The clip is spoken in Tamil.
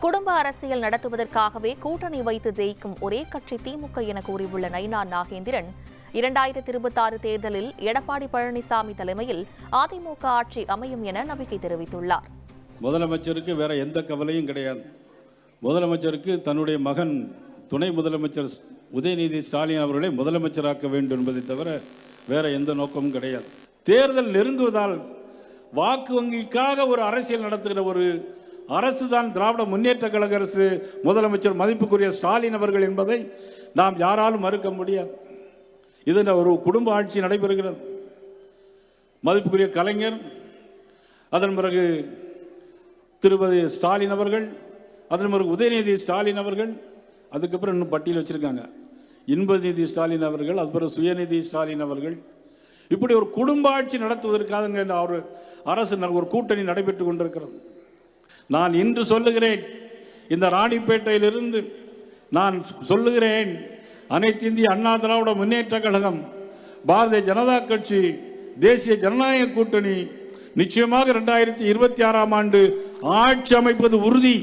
குடும்ப அரசியல் நடத்துவதற்காகவே கூட்டணி வைத்து ஜெயிக்கும் ஒரே கட்சி திமுக என கூறியுள்ள நயினா நாகேந்திரன் 2026 தேர்தலில் எடப்பாடி பழனிசாமி தலைமையில் அதிமுக ஆட்சி அமையும் என நம்பிக்கை தெரிவித்துள்ளார். முதலமைச்சருக்கு வேற எந்த கவலையும் கிடையாது. முதலமைச்சருக்கு தன்னுடைய மகன் துணை முதலமைச்சர் உதயநிதி ஸ்டாலின் அவர்களை முதலமைச்சராக்க வேண்டும் என்பதை தவிர வேற எந்த நோக்கமும் கிடையாது. தேர்தல் நெருங்குவதால் வாக்கு வங்கிக்காக ஒரு அரசியல் நடத்துகிற ஒரு அரசு தான் திராவிட முன்னேற்ற கழக அரசு, முதலமைச்சர் மதிப்புக்குரிய ஸ்டாலின் அவர்கள் என்பதை நாம் யாராலும் மறுக்க முடியாது. இது ஒரு குடும்ப ஆட்சி நடைபெறுகிறது. மதிப்புக்குரிய கலைஞர், அதன் பிறகு திருப்பதி ஸ்டாலின் அவர்கள், அதன் பிறகு உதயநிதி ஸ்டாலின் அவர்கள், அதுக்கப்புறம் இன்னும் பட்டியல் வச்சிருக்காங்க இன்பநிதி ஸ்டாலின் அவர்கள், அது பிறகு சுயநிதி ஸ்டாலின் அவர்கள். இப்படி ஒரு குடும்ப ஆட்சி நடத்துவதற்காக ஒரு அரசு ஒரு கூட்டணி நடைபெற்றுக் கொண்டிருக்கிறது. நான் இன்று சொல்லுகிறேன், இந்த ராணிப்பேட்டையிலிருந்து நான் சொல்லுகிறேன், அனைத்து இந்திய அண்ணா திராவிட முன்னேற்ற கழகம், பாரதிய ஜனதா கட்சி, தேசிய ஜனநாயக கூட்டணி நிச்சயமாக 2026 ஆண்டு ஆட்சி அமைப்பது உறுதி.